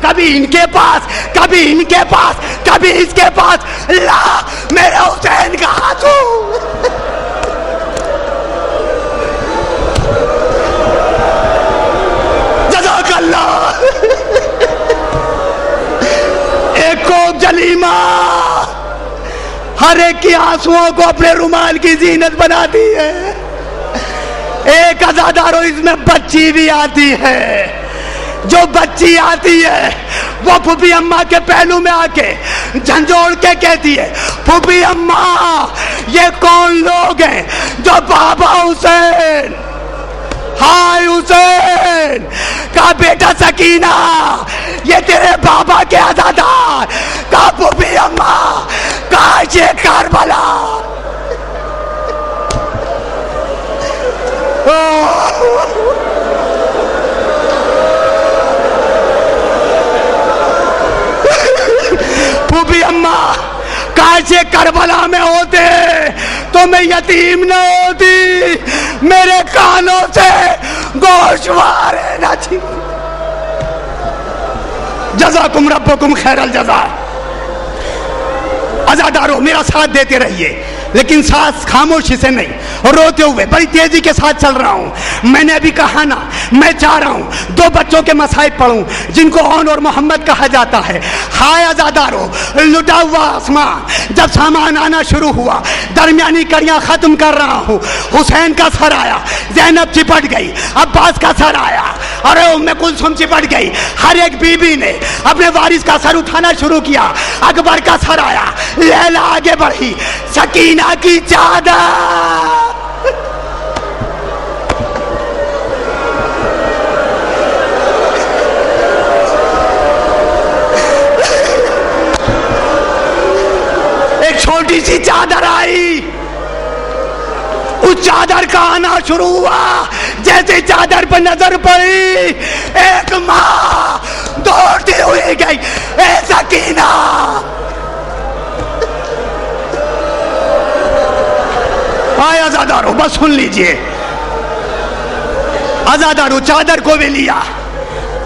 کبھی ان کے پاس، کبھی ان کے پاس، کبھی اس کے پاس، لا میرے حسین کا ہاتھوں. جزاک اللہ. ایک کو جلیمہ ہر ایک کی آنسوؤں کو اپنے رومال کی زینت بناتی ہے. ایک عزادارو اس میں بچی بھی آتی ہے. جو بچی آتی ہے وہ پھوپھی اماں کے پہلو میں آ کے جھنجھوڑ کے کہتی ہے پھوپھی اماں یہ کون لوگ ہیں جو بابا حسین، ہائے حسین کہا بیٹا سکینہ یہ تیرے بابا کے عزادار، کہا پھوپھی اماں کہا یہ کربلا. پھوپھی اماں کاش یہ کربلا میں ہوتے تو میں یتیم نہ ہوتی، میرے کانوں سے گوشوارے نہ تھی. جزاکم ربکم خیر الجزا. عزادارو میرا ساتھ دیتے رہیے لیکن ساتھ خاموشی سے نہیں، روتے ہوئے بڑی تیزی کے ساتھ چل رہا ہوں. میں نے ابھی کہا نا میں چاہ رہا ہوں 2 بچوں کے مصائب پڑھوں جن کو اون اور محمد کہا جاتا ہے. ہائے عزادارو لٹا ہوا آسمان جب سامان آنا شروع ہوا، درمیانی کڑیاں ختم کر رہا ہوں. حسین کا سر آیا، زینب چپٹ گئی، عباس کا سر آیا، ارے ام کلثوم چپٹ گئی. ہر ایک بی بی نے اپنے وارث کا سر اٹھانا شروع کیا. اکبر کا سر آیا، لیلا آگے بڑھی، سکینہ کی چادر. ایک چھوٹی سی چادر آئی، اس چادر کا آنا شروع ہوا. جیسے چادر پہ نظر پڑی ایک ماں دوڑتی ہوئی گئی، اے سکینہ. آئے عزادارو بس سن لیجئے. عزادارو چادر کو بھی لیا.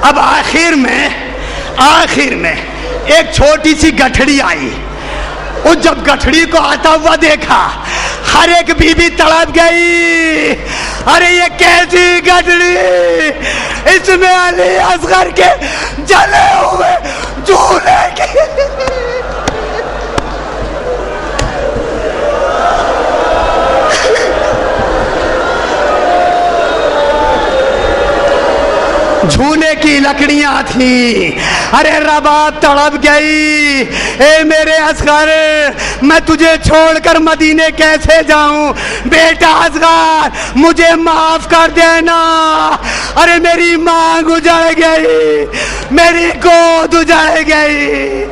اب آخر میں ایک چھوٹی سی گٹھڑی آئی. وہ جب گٹھڑی کو آتا ہوا دیکھا ہر ایک بی بی تڑپ گئی. ارے یہ کیسی گٹھڑی، اس میں علی اصغر کے جلے ہوئے جھولے کی. جھولے کی لکڑیاں تھیں. ارے رباب تڑپ گئی. اے میرے اصغر میں تجھے چھوڑ کر مدینے کیسے جاؤں؟ بیٹا اصغر مجھے معاف کر دینا. ارے میری مانگ اجڑ گئی، میری گود اجڑ گئی.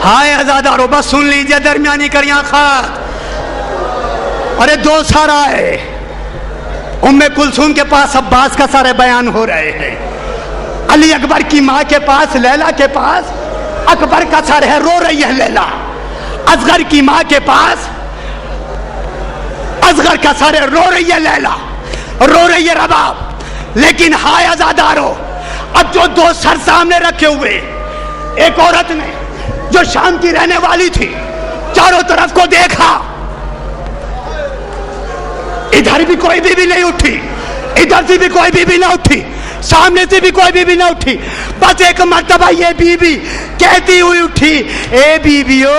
ہائے عزادارو بس سن لیجئے درمیانی کڑیاں خط. ارے 2 سر آئے. ام کلثوم کے پاس عباس کا سارے بیان ہو رہے ہیں. علی اکبر کی ماں کے پاس لیلا کے پاس اکبر کا سر ہے، رو رہی ہے لیلا. اصغر کی ماں کے پاس اصغر کا سر ہے، رو رہی ہے لیلا، رو رہی ہے رباب. لیکن ہائے عزادارو اب جو 2 سر سامنے رکھے ہوئے، ایک عورت نے جو شام کی رہنے والی تھی چاروں طرف کو دیکھا. ادھر بھی کوئی بی بی نہیں اٹھی، ادھر سے بھی کوئی بی بی نہ اٹھی، سامنے سے بھی کوئی بی بی نہ اٹھی. بس ایک مرتبہ یہ بی بی کہتی ہوئی اٹھی، اے بی بیو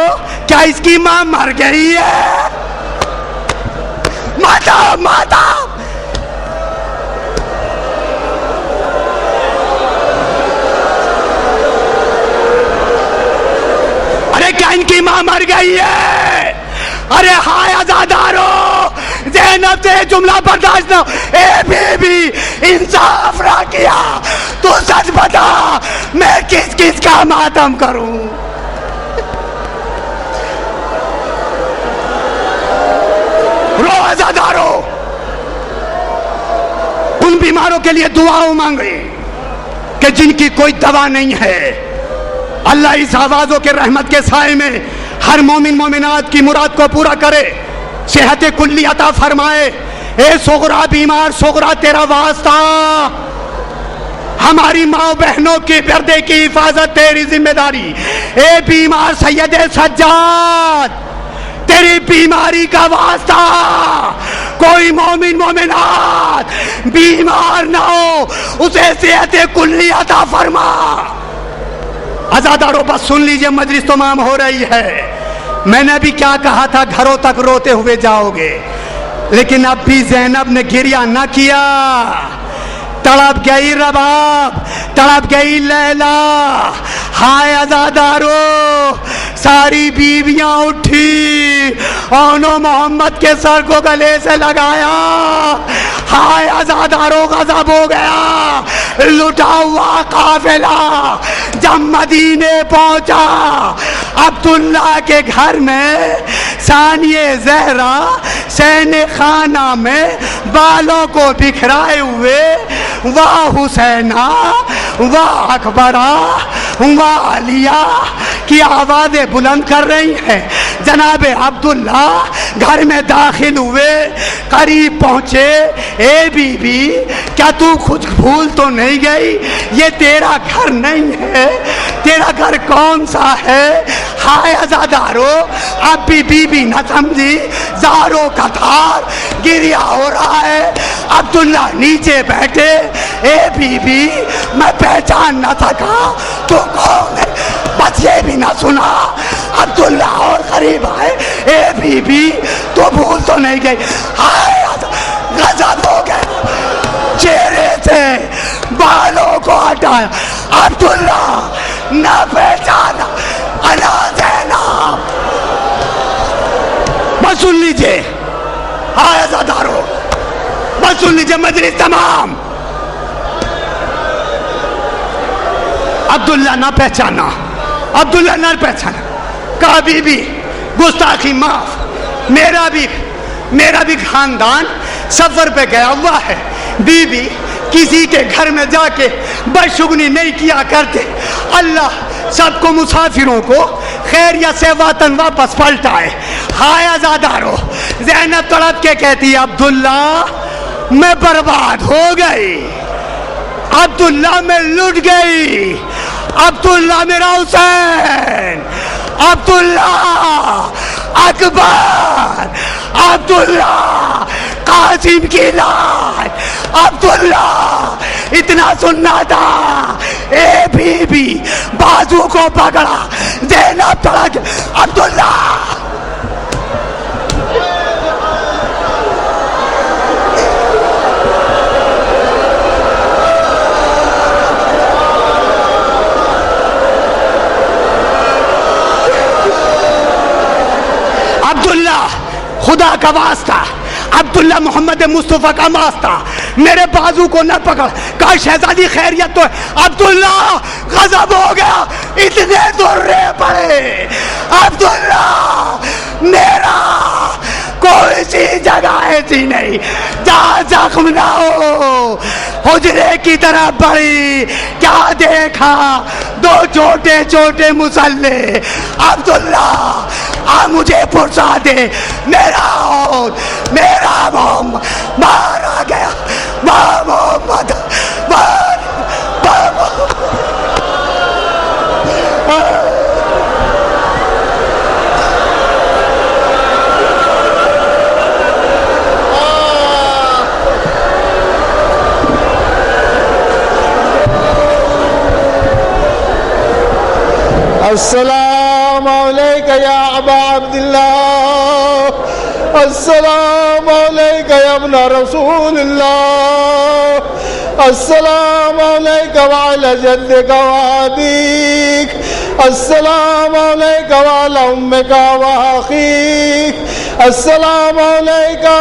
کیا اس کی ماں مر گئی ہے؟ ماتا ماتا. ارے کیا ان کی ماں مر گئی ہے؟ ارے ہائے عزادارو زینب سے جملہ برداشت نہ. اے بی بی انصاف نہ کیا، تو سچ بتا میں کس کس کا ماتم کروں؟ رو عزادارو. ان بیماروں کے لیے دعاؤں مانگے کہ جن کی کوئی دوا نہیں ہے. اللہ اس آوازوں کے رحمت کے سائے میں ہر مومن مومنات کی مراد کو پورا کرے، صحت کلی عطا فرمائے. اے صغرا بیمار صغرا تیرا واسطہ. ہماری ماں بہنوں کی پردے کی حفاظت تیری ذمہ داری. اے بیمار سید سجاد، تیری بیماری کا واسطہ کوئی مومن مومنات بیمار نہ ہو، اسے صحت کلی عطا فرما. عزادارو بس سن لیجئے، مجلس تمام ہو رہی ہے. میں نے ابھی کیا کہا تھا، گھروں تک روتے ہوئے جاؤ گے، لیکن اب بھی زینب نے گریہ نہ کیا. تڑپ گئی رباب، تڑپ گئی لیلا. ہائے عزادارو، ساری بیویاں اٹھی، اونو محمد کے سر کو گلے سے لگایا. ہائے عزادارو، غضب ہو گیا. لٹا ہوا قافلہ جب مدینے پہنچا، عبداللہ کے گھر میں ثانیہ زہرا سین خانہ میں بالوں کو بکھرائے ہوئے واہ حسینہ واہ اکبرہ واہ علیہ کی آوازیں بلند کر رہی ہیں. جناب عبداللہ گھر میں داخل ہوئے، قریب پہنچے. اے بی بی، کیا تو کچھ بھول تو نہیں گئی؟ یہ تیرا گھر نہیں ہے. تیرا گھر کون سا ہے؟ ہائے عزادارو، اب بھی بی بی نہ سمجھی. زاروں کا تھار گریہ ہو رہا ہے. عبداللہ نیچے بیٹھے. اے بی بی، میں پہچان نہ سکا تو کون ہے، بس یہ بھی نہ سنا. عبداللہ اور قریب آئے. اے بی بی، تو بھول تو نہیں گئی؟ ہائے غضب ہو گیا، چہرے سے بالوں کو ہٹایا. عبداللہ نہ پہچانا، انا زینب. بس سن لیجئے، ہائے عزادارو، بس سن لیجئے مجلس تمام. عبداللہ نہ پہچانا، عبداللہ نہ پہچانا. کہا بی بی گستاخی معاف، میرا بھی خاندان سفر پہ گیا ہوا ہے. بی بی کسی کے گھر میں جا کے بدشگنی نہیں کیا کرتے. اللہ سب کو مسافروں کو خیریت سے وطن واپس پلٹائے. ہائے عزادارو، زینب تڑپ کے کہتی ہے عبداللہ میں برباد ہو گئی، عبداللہ میں لٹ گئی، عبداللہ میرا حسین، عبداللہ اکبر، عبداللہ قاسم کی لاش، عبداللہ اتنا سننا تھا. اے بی بی بازو کو پکڑا. زینب تڑک عبداللہ. عبداللہ خدا کا واسطہ، عبداللہ محمد مصطفیٰ کا واسطہ، میرے بازو کو نہ پکڑ. کہا شہزادی خیریت تو ہے؟ عبداللہ غضب ہو گیا، اتنے درے پڑے. عبداللہ میرا کوئی سی جگہ ایسی نہیں جہاں زخم نہ ہو. حجرے کی طرف بڑھی، کیا دیکھا؟ دو چھوٹے چھوٹے مسلح. عبداللہ مجھے پرسا دے، میرا محمد مارا گیا، محمد السلام علیکہ یا ابا عبداللہ، السلام علیکہ یا ابن رسول اللہ، السلام علیکہ وعلی جدک وابیک، السلام علیکہ وعلی امک واخیک، السلام علیکہ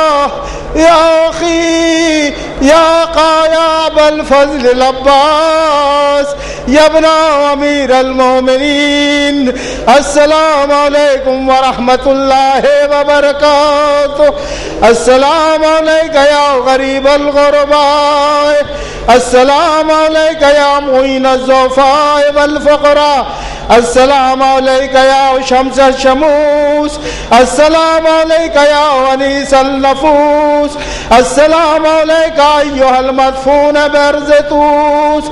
یا اخی یا قایب الفضل العباس یا ابن امیر المومنین، السلام علیکم ورحمت اللہ وبرکاتہ. السلام علیکہ یا غریب الغرباء، السلام علیکہ یا معین الضعفاء والفقراء، السلام عليك يا شمس الشموس السلام عليك يا ونيس النفوس السلام عليك أيها المدفون برزتوس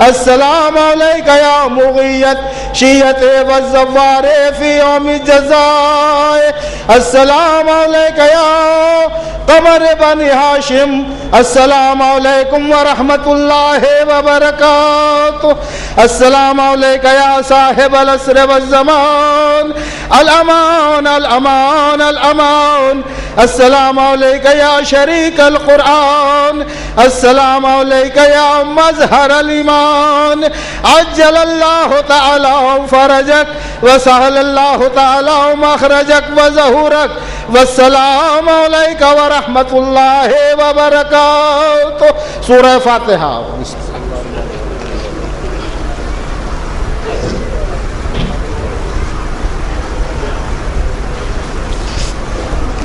السلام عليك يا مغيث شيعة والزوار في يوم الجزاء السلام عليك يا قمر بني هاشم السلام عليكم ورحمة الله وبركاته السلام عليك يا صاحب العصر والزمان الأمان الأمان الأمان السلام عليك يا شريك القرآن السلام عليك يا مظهر الإيمان عجل الله تعالى فرجك وسهل الله تعالى مخرجك وظهورك والسلام عليك ورحمة الله وبركاته سورة فاتحة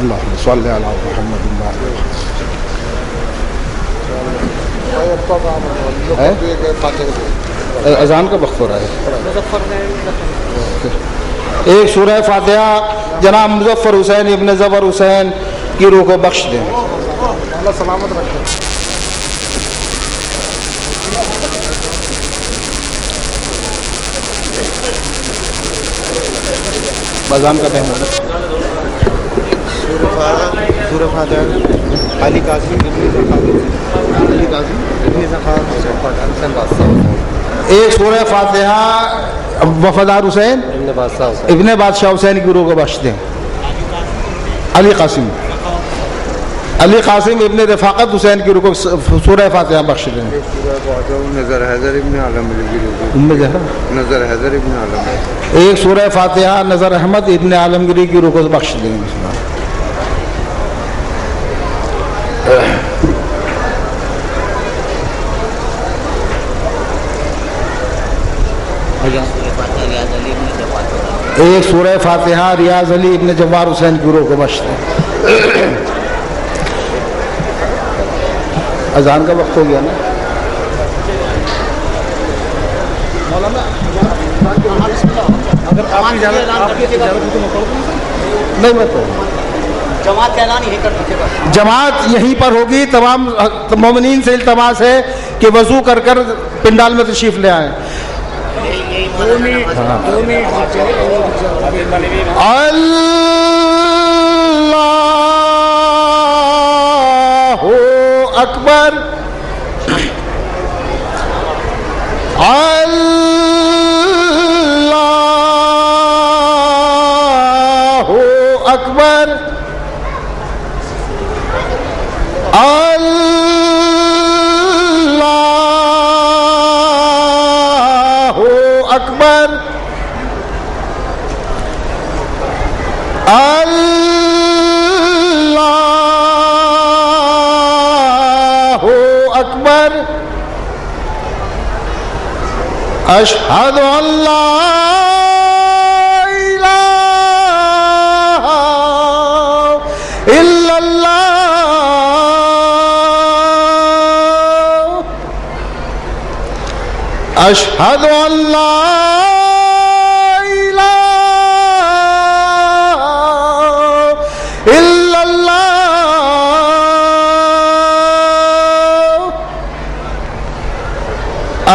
اللهم صل على محمد اذان کا وقت ہو رہا ہے. ایک سورہ فاتحہ جناب مظفر حسین ابن ظفر حسین کی روح کو بخش دیں. اللہ سلامت رکھے. اذان کا ٹائم ہو رہا ہے. سورہ فاتحہ علی قاسم ایک سورہ فاتحہ وفادار حسین ابن بادشاہ حسین کی روح کو بخش دیں. علی قاسم ابن رفاقت حسین کی روح کو سورہ فاتحہ بخش دیں. نظر حیدر ابن عالم ایک سورہ فاتحہ نظر احمد ابن عالمگیری کی روح کو بخش دیں. ایک سورہ فاتحہ ریاض علی ابن جوار حسین کی روح کو بخش دیں. اذان کا وقت ہو گیا نا مولانا. اگر آپ کی اجازت نہیں میں تو جماعت کا اعلان یہی کر دیجیے گا. جماعت یہیں پر ہوگی. تمام مومنین سے التماس ہے کہ وضو کر کر پنڈال میں تشریف لے آئیں. اللہ اکبر اللہ اکبر اللہ اکبر اللہ اکبر اشہد ان لا الہ الا اللہ اشہد ان لا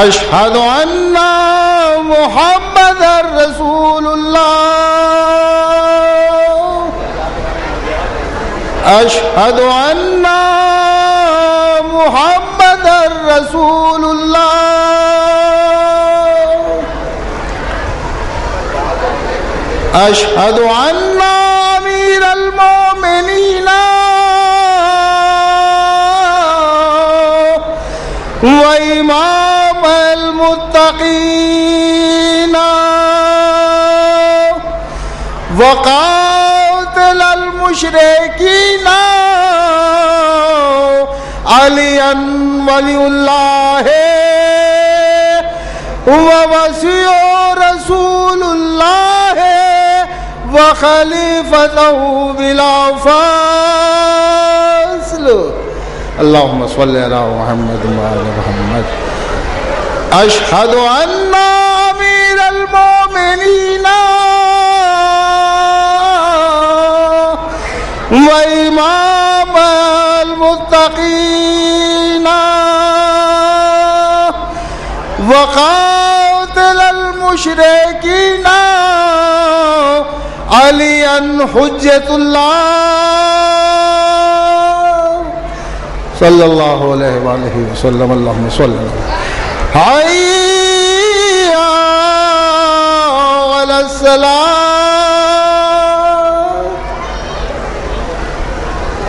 اشہد ان محمد رسول اللہ اشہد ان محمد رسول اللہ اشہد ان امیر المومنین و امام المتقین وقاتل المشرکین علی ولی اللہ ووصی رسول اللہ وخلیفتہ بلا فصل. اللہم صلی علی محمد وعلی محمد. اشہد ان امیر المومنین المؤمنين وإمام المتقين وقاتل المشركين عليا حجة الله صلى الله عليه وآله وسلم اللهم صل حي على الصلاة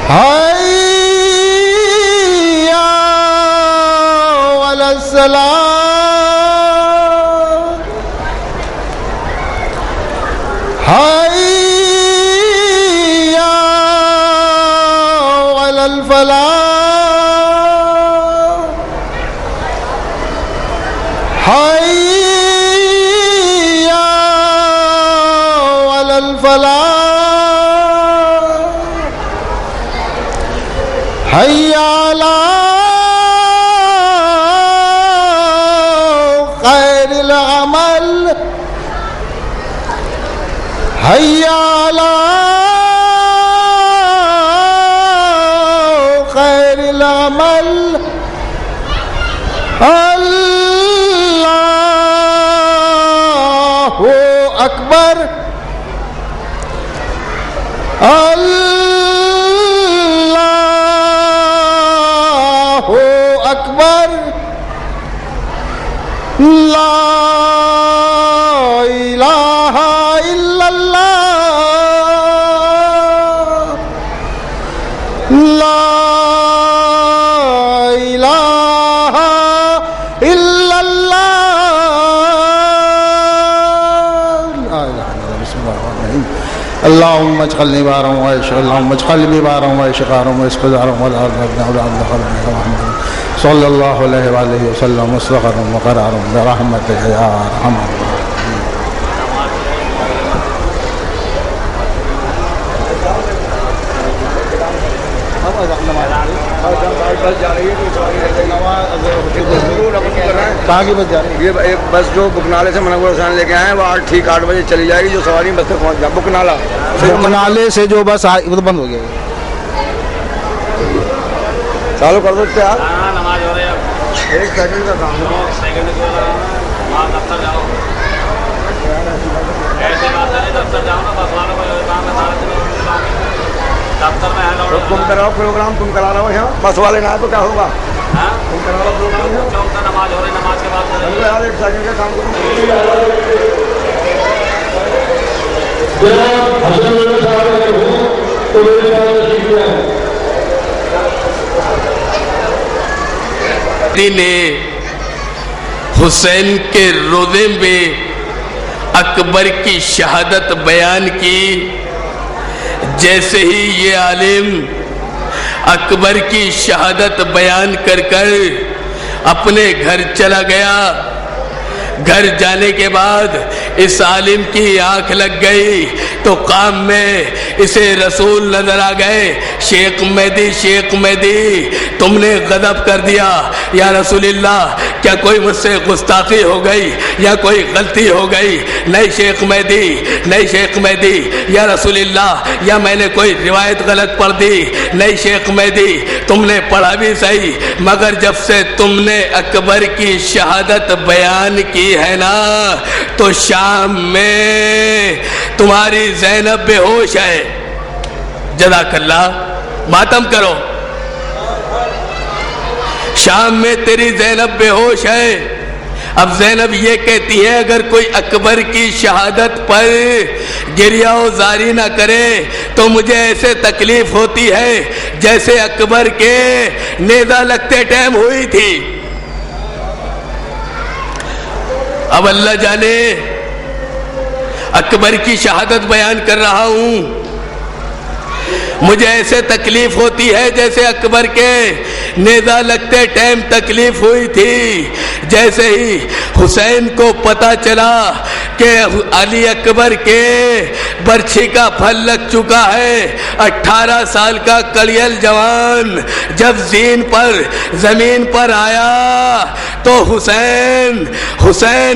حي على الصلاة حي على الفلاح حي على الفلاح حي على خير العمل حي على خير العمل الله أكبر الله أكبر لا إله إلا الله لا إله إلا الله لا إله إلا الله بسم الله الرحمن الرحيم اللهم اجعلني بارا واشغل اللهم اجعلني بارا واشغارا واسقدارا والارض صلى الله عليه وآله وسلم مستغفرا وقرارا برحمتك يا ارحم الراحمين. کہاں کی بس جا رہی ہے؟ یہ ایک بس جو بکنالے سے منور حسین لے کے آئے ہیں وہ ٹھیک 8 بجے چلی جائے گی. جو سواری بس تک پہنچ جائے بکنالہ بکنالے سے جو بس وہ تو بند ہو گیا ہے. چالو کر دو کیا نماز ہو رہی ہے. ایک سیکنڈ کا کام ہے. سیکنڈ کو دفتر جاؤ ایسے بات ہے دفتر جاؤ نا بس والوں کو کام ہے سارا دن دفتر میں ہے. تم کراؤ پروگرام تم کرا رہا ہو یہاں بس والے نہ تو کیا ہوگا. تم کرا رہا پروگرام چوک سے نماز ہو رہی ہے. نماز کے بعد یار ایک سیکنڈ کا کام کرو. نے حسین کے روزے میں اکبر کی شہادت بیان کی. جیسے ہی یہ عالم اکبر کی شہادت بیان کر کر اپنے گھر چلا گیا. گھر جانے کے بعد اس عالم کی آنکھ لگ گئی تو قام میں اسے رسول نظر آ گئے. شیخ مہدی شیخ مہدی تم نے غضب کر دیا یا رسول اللہ. کیا کوئی مجھ سے گستاخی ہو گئی یا کوئی غلطی ہو گئی؟ نہیں شیخ مہدی نہیں شیخ مہدی یا رسول اللہ. یا میں نے کوئی روایت غلط پڑھ دی؟ نہیں شیخ مہدی تم نے پڑھا بھی صحیح مگر جب سے تم نے اکبر کی شہادت بیان کی ہے نا تو شام میں تمہاری زینب بے ہوش ہے. جزاک اللہ ماتم کرو. شام میں تیری زینب بے ہوش ہے. اب زینب یہ کہتی ہے اگر کوئی اکبر کی شہادت پر گریہ و زاری نہ کرے تو مجھے ایسے تکلیف ہوتی ہے جیسے اکبر کے نیزہ لگتے ٹائم ہوئی تھی. اب اللہ جانے اکبر کی شہادت بیان کر رہا ہوں. مجھے ایسے تکلیف ہوتی ہے جیسے اکبر کے نیزہ لگتے ٹائم تکلیف ہوئی تھی. جیسے ہی حسین کو پتہ چلا کہ علی اکبر کے برچھی کا پھل لگ چکا ہے۔ 18 سال کا کڑیل جوان جب زمین پر آیا تو حسین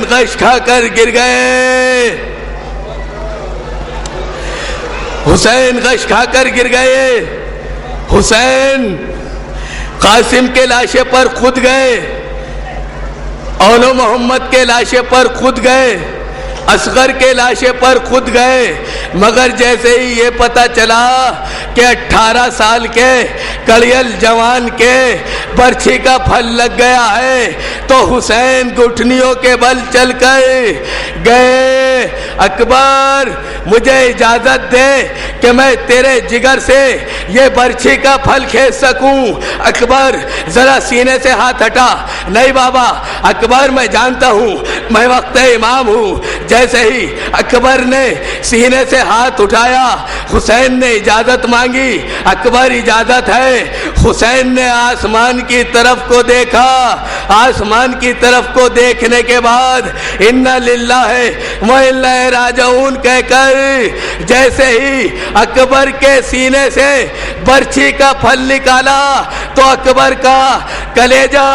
غش کھا کر گر گئے، حسین غش کھا کر گر گئے۔ حسین قاسم کے لاشے پر خود گئے، اولو محمد کے لاشے پر خود گئے، اصغر کے لاشے پر خود گئے، مگر جیسے ہی یہ پتہ چلا کہ 18 سال کے کڑیل جوان کے برچھی کا پھل لگ گیا ہے تو حسین گھٹنیوں کے بل چل کر گئے، اکبر مجھے اجازت دے کہ میں تیرے جگر سے یہ برچھی کا پھل کھینچ سکوں۔ اکبر ذرا سینے سے ہاتھ ہٹا، نہیں بابا اکبر میں جانتا ہوں میں وقت امام ہوں۔ جیسے ہی اکبر نے سینے سے ہاتھ اٹھایا حسین نے اجازت مانگی، اکبر اجازت ہے۔ حسین نے آسمان کی طرف کو دیکھا، آسمان کی طرف کو دیکھنے کے بعد انا للہ و انا الیہ راجعون کہہ کر جیسے ہی اکبر کے سینے سے برچھی کا پھل نکالا تو اکبر کا کلیجہ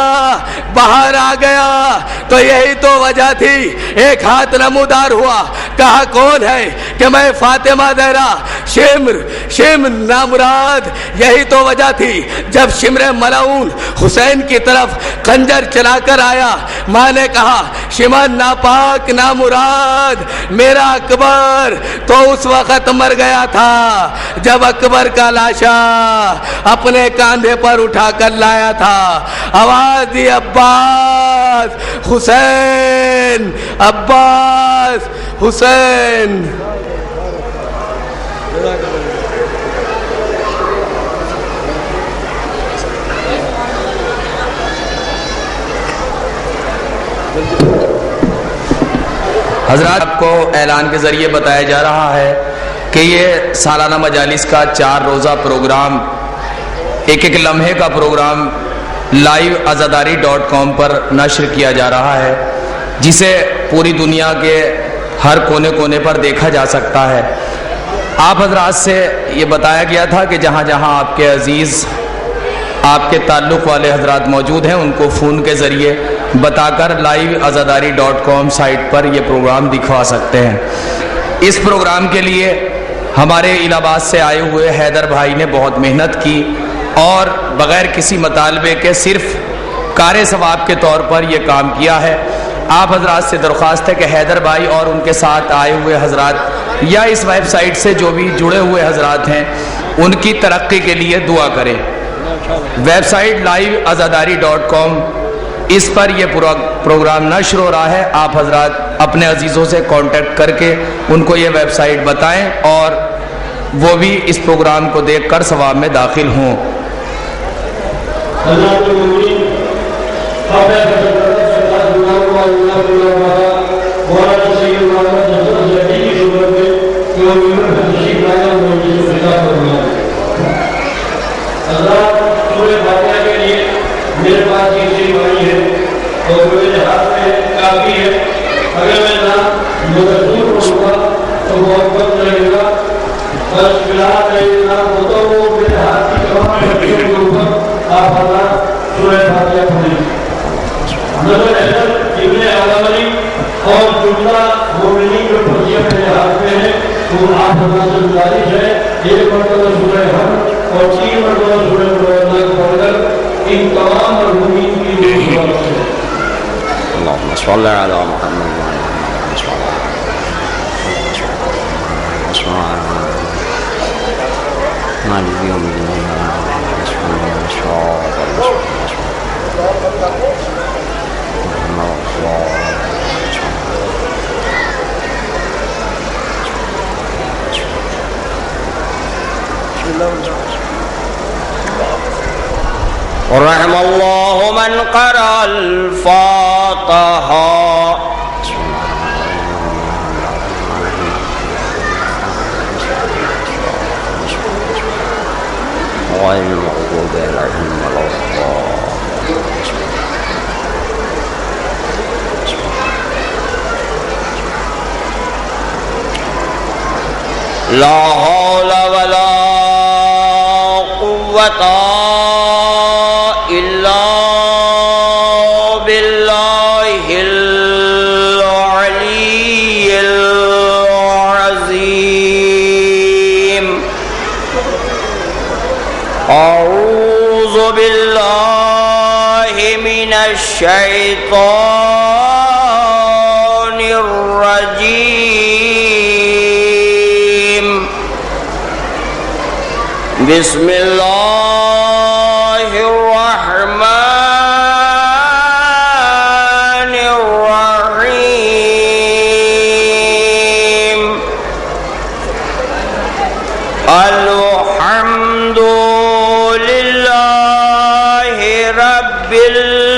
باہر آ گیا۔ تو یہی تو وجہ تھی، ایک ہاتھ نمودار ہوا، کہا کون ہے کہ میں فاطمہ زہرا شمر نامراد۔ یہی تو وجہ تھی جب شمر ملعون حسین کی طرف خنجر چلا کر آیا، ماں نے کہا شمر ناپاک نامراد میرا اکبر تو اس وقت مر گیا تھا جب اکبر کا لاشا اپنے کاندھے پر اٹھا کر لایا تھا۔ آواز دی عباس حسین، عباس حسین۔ حضرات آپ کو اعلان کے ذریعے بتایا جا رہا ہے کہ یہ سالانہ مجالس کا 4 روزہ پروگرام، ایک لمحے کا پروگرام لائیو azadari.com پر نشر کیا جا رہا ہے، جسے پوری دنیا کے ہر کونے کونے پر دیکھا جا سکتا ہے۔ آپ حضرات سے یہ بتایا گیا تھا کہ جہاں جہاں آپ کے عزیز، آپ کے تعلق والے حضرات موجود ہیں ان کو فون کے ذریعے بتا کر لائیو azadari.com سائٹ پر یہ پروگرام دکھوا سکتے ہیں۔ اس پروگرام کے لیے ہمارے الہ آباد سے آئے ہوئے حیدر بھائی نے بہت محنت کی اور بغیر کسی مطالبے کے صرف کار ثواب کے طور پر یہ کام کیا ہے۔ آپ حضرات سے درخواست ہے کہ حیدر بھائی اور ان کے ساتھ آئے ہوئے حضرات یا اس ویب سائٹ سے جو بھی جڑے ہوئے حضرات ہیں ان کی ترقی کے لیے دعا کریں۔ ویب سائٹ لائیو azadari.com، اس پر یہ پروگرام نشر ہو رہا ہے۔ آپ حضرات اپنے عزیزوں سے کانٹیکٹ کر کے ان کو یہ ویب سائٹ بتائیں اور وہ بھی اس پروگرام کو دیکھ کر ثواب میں داخل ہوں۔ میرے پاس یہ شیوانی ہے اور میرے ہاتھ میں کافی ہے، اگر میں نام مددور ہوں گا تو بہت وقت لگے گا، بس فلحال میں نام ہوتا ہوں وہ میرے ہاتھ کی تمام بچوں کے اوپر آپ حضرات سورہ فاتحہ پڑھیں۔ نظر حیدر ابن علوی اور جملہ مومنین جو پڑھیاں میرے ہاتھ میں ہیں وہ آپ حضرات سے گزارش ہے ایک مرتبہ سورہ حمد اور 3 مرتبہ سورہ اللہ پڑھ کر ان تمام مرحومین کی دعا کریں۔ اللهم صل على محمد مالك يوم الدين ورحم الله من قرأ الفاتحة غير المغضوب عليهم ولا الضالين لا حول ولا قوة إلا بالله العلي العظيم. أعوذ بالله من الشيطان الرجيم. بسم الله الرحمن الرحيم. الحمد لله رب العالمين.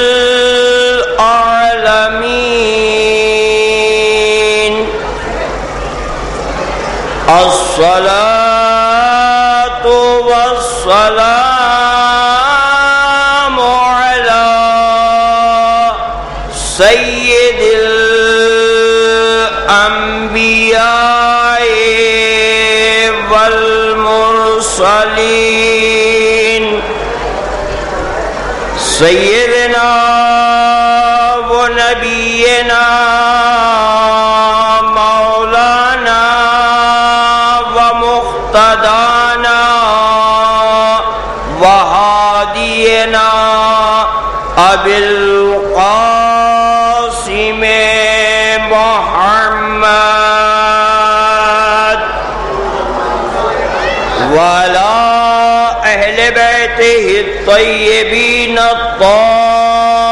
الصلاة والسلام على سيد الأنبياء والمرسلين سيدنا ونبينا مولانا ومقتدانا وهادينا أبي القاسم محمد وعلى أهل بيته الطيبين الطاهرين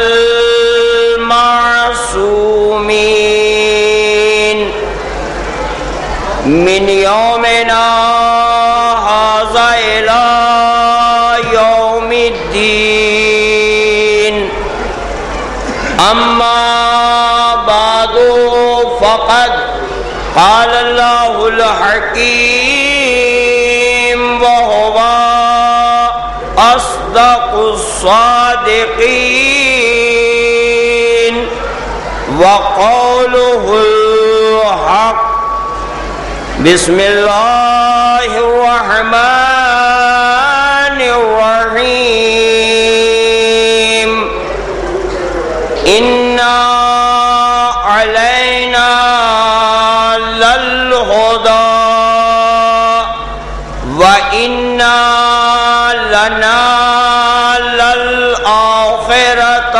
المعصومين من يومنا هذا إلى يوم الدين. أما بعد فقد قال الله الحكيم وهو أصدق الصادقين وقوله الحق. بسم الله الرحمن الرحيم. إنا علينا للهدى وإنا لنا للآخرة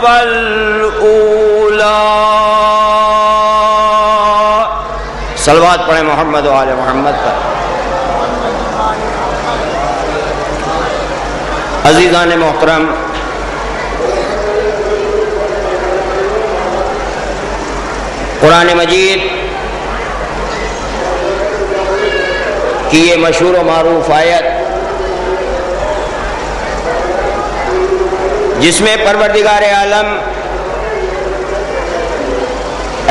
والأولى. صلوات پڑھیں محمد و آل محمد پر. عزیزان محترم، قرآن مجید کی یہ مشہور و معروف آیت جس میں پروردگار عالم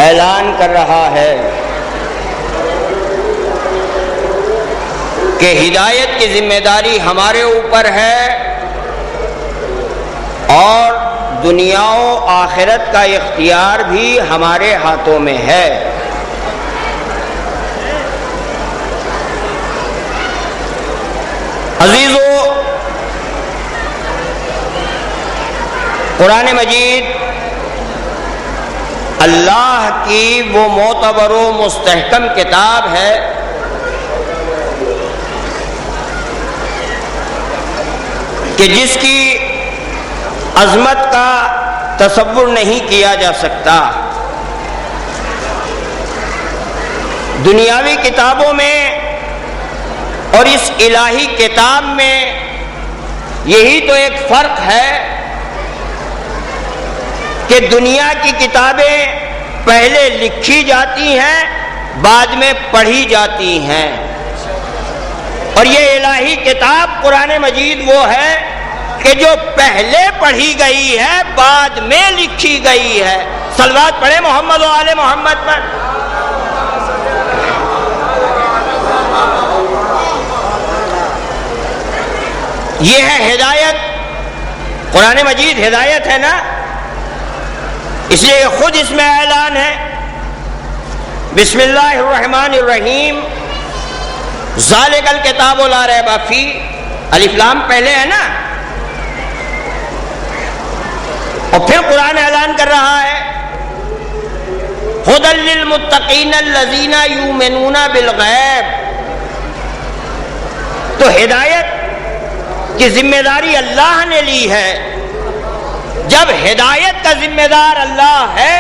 اعلان کر رہا ہے کہ ہدایت کی ذمہ داری ہمارے اوپر ہے اور دنیا و آخرت کا اختیار بھی ہمارے ہاتھوں میں ہے. عزیزو، قرآن مجید اللہ کی وہ معتبر و مستحکم کتاب ہے کہ جس کی عظمت کا تصور نہیں کیا جا سکتا. دنیاوی کتابوں میں اور اس الہی کتاب میں یہی تو ایک فرق ہے کہ دنیا کی کتابیں پہلے لکھی جاتی ہیں، بعد میں پڑھی جاتی ہیں، اور یہ الہی کتاب قرآن مجید وہ ہے کہ جو پہلے پڑھی گئی ہے، بعد میں لکھی گئی ہے. صلوات پڑھیں محمد و آل محمد پر. یہ ہے ہدایت. قرآن مجید ہدایت ہے نا، اس لیے خود اس میں اعلان ہے بسم اللہ الرحمن الرحیم، ذالک الکتاب لا ریب فیہ، الف لام پہلے ہے نا، اور پھر قرآن اعلان کر رہا ہے ھدی للمتقین الذین یؤمنون بالغیب۔ تو ہدایت کی ذمہ داری اللہ نے لی ہے۔ جب ہدایت کا ذمہ دار اللہ ہے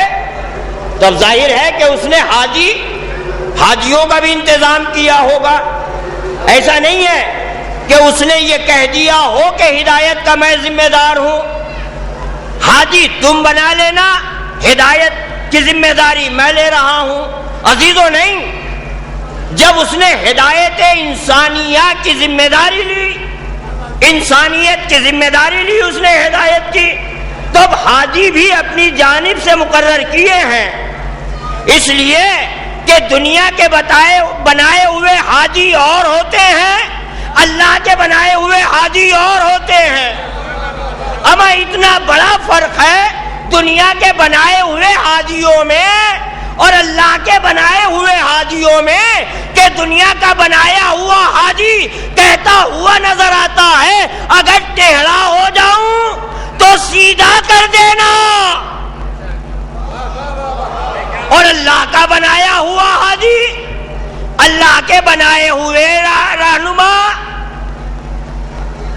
تو اب ظاہر ہے کہ اس نے حاجیوں کا بھی انتظام کیا ہوگا۔ ایسا نہیں ہے کہ اس نے یہ کہہ دیا ہو کہ ہدایت کا میں ذمہ دار ہوں، حاجی تم بنا لینا، ہدایت کی ذمہ داری میں لے رہا ہوں۔ عزیزو نہیں، جب اس نے ہدایت انسانیہ کی ذمہ داری لی، انسانیت کی ذمہ داری لی اس نے ہدایت کی، تو اب حاجی بھی اپنی جانب سے مقرر کیے ہیں، اس لیے کہ دنیا کے بنائے ہوئے حاجی اور ہوتے ہیں، اللہ کے بنائے ہوئے حاجی اور ہوتے ہیں۔ اما اتنا بڑا فرق ہے دنیا کے بنائے ہوئے حاجیوں میں اور اللہ کے بنائے ہوئے حاجیوں میں کہ دنیا کا بنایا ہوا حاجی کہتا ہوا نظر آتا ہے اگر ٹیڑھا ہو جاؤں تو سیدھا کر دینا، اور اللہ کا بنایا ہوا حاجی، اللہ کے بنائے ہوئے رہنما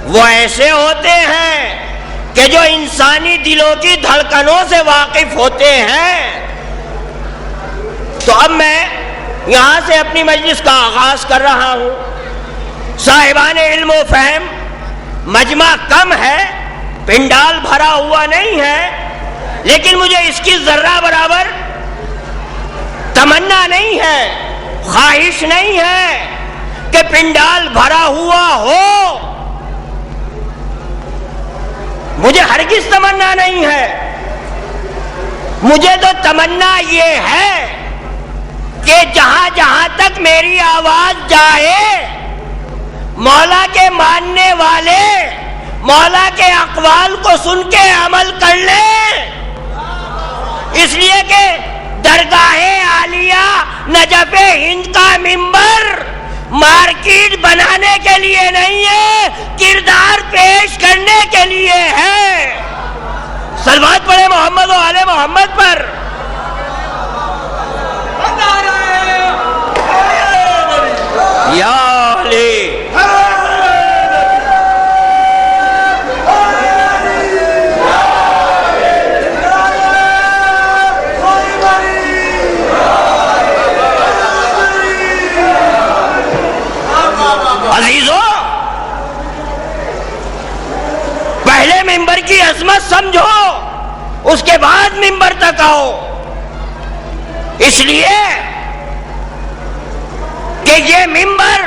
وہ ایسے ہوتے ہیں کہ جو انسانی دلوں کی دھڑکنوں سے واقف ہوتے ہیں۔ تو اب میں یہاں سے اپنی مجلس کا آغاز کر رہا ہوں۔ صاحبان علم و فہم، مجمع کم ہے، پنڈال بھرا ہوا نہیں ہے، لیکن مجھے اس کی ذرہ برابر تمنا نہیں ہے، خواہش نہیں ہے کہ پنڈال بھرا ہوا ہو، مجھے ہرگز تمنا نہیں ہے۔ مجھے تو تمنا یہ ہے کہ جہاں جہاں تک میری آواز جائے مولا کے ماننے والے مولا کے اقوال کو سن کے عمل کر لیں، اس لیے کہ درگاہ عالیہ نجف ہند کا ممبر مارکیٹ بنانے کے لیے نہیں ہے، کردار پیش کرنے کے لیے ہے۔ صلوات پڑھے محمد و آل محمد پر۔ یا علی عزیزو، پہلے ممبر کی عظمت سمجھو، اس کے بعد ممبر تک آؤ، اس لیے کہ یہ ممبر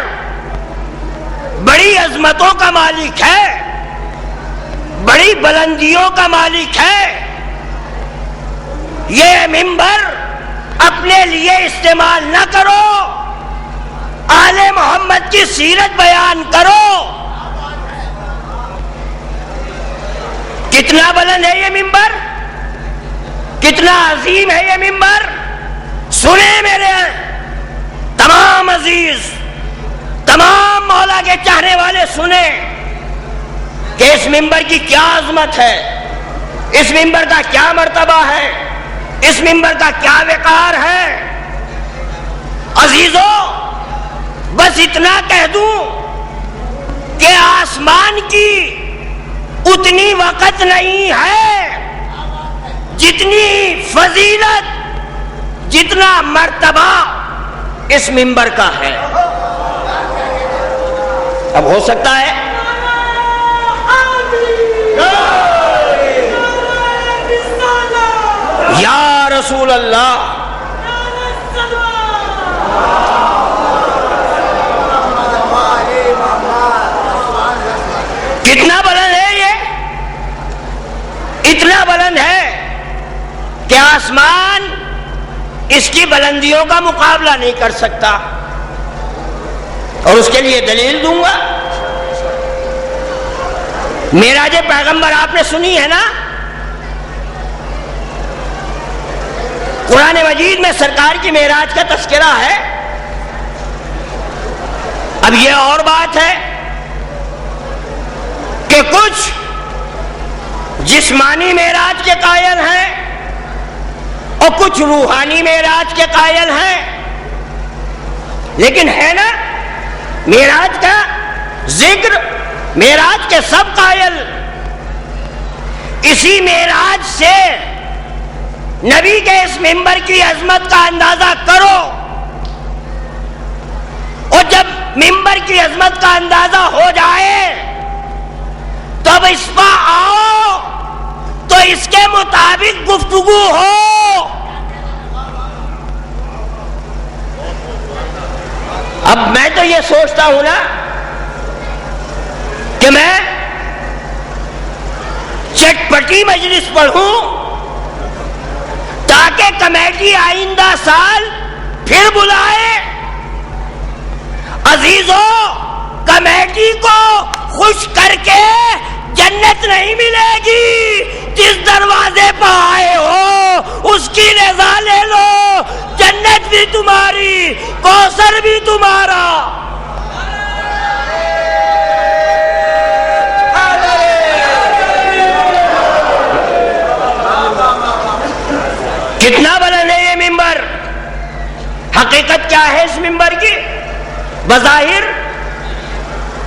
بڑی عظمتوں کا مالک ہے، بڑی بلندیوں کا مالک ہے۔ یہ ممبر اپنے لیے استعمال نہ کرو، آل محمد کی سیرت بیان کرو۔ کتنا بلند ہے یہ ممبر، کتنا عظیم ہے یہ ممبر۔ سنیں میرے تمام عزیز، تمام مولا کے چاہنے والے سنیں کہ اس ممبر کی کیا عظمت ہے، اس ممبر کا کیا مرتبہ ہے، اس ممبر کا کیا وقار ہے۔ عزیزو، بس اتنا کہہ دوں کہ آسمان کی اتنی وقت نہیں ہے جتنی فضیلت، جتنا مرتبہ اس ممبر کا ہے۔ اب ہو سکتا ہے یا رسول اللہ، کتنا بلند ہے یہ، اتنا بلند ہے کہ آسمان اس کی بلندیوں کا مقابلہ نہیں کر سکتا، اور اس کے لیے دلیل دوں گا۔ معراج پیغمبر آپ نے سنی ہے نا، قرآن مجید میں سرکار کی معراج کا تذکرہ ہے. اب یہ اور بات ہے کہ کچھ جسمانی معراج کے قائل ہیں اور کچھ روحانی معراج کے قائل ہیں، لیکن ہے نا معراج کا ذکر، معراج کے سب قائل. اسی معراج سے نبی کے اس منبر کی عظمت کا اندازہ کرو، اور جب منبر کی عظمت کا اندازہ ہو جائے تب اس پر آؤ تو اس کے مطابق گفتگو ہو. اب میں تو یہ سوچتا ہوں نا کہ میں چٹپٹی مجلس پڑھوں تاکہ کمیٹی آئندہ سال پھر بلائے. عزیزوں، کمیٹی کو خوش کر کے جنت نہیں ملے گی. جس دروازے پر آئے ہو اس کی رضا لے لو، جنت بھی تمہاری، کوثر بھی تمہارا. کتنا بلند ہے یہ ممبر؟ حقیقت کیا ہے اس ممبر کی؟ بظاہر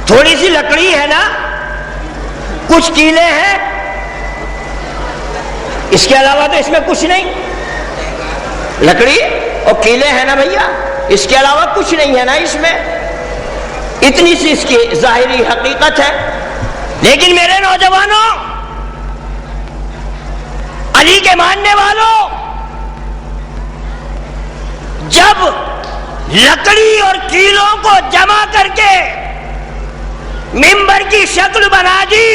تھوڑی سی لکڑی ہے نا، کچھ کیلے ہیں، اس کے علاوہ تو اس میں کچھ نہیں. لکڑی اور کیلے ہیں نا بھیا، اس کے علاوہ کچھ نہیں ہے نا اس میں. اتنی سی اس کی ظاہری حقیقت ہے. لیکن میرے نوجوانوں، علی کے ماننے والوں، جب لکڑی اور کیلوں کو جمع کر کے ممبر کی شکل بنا دی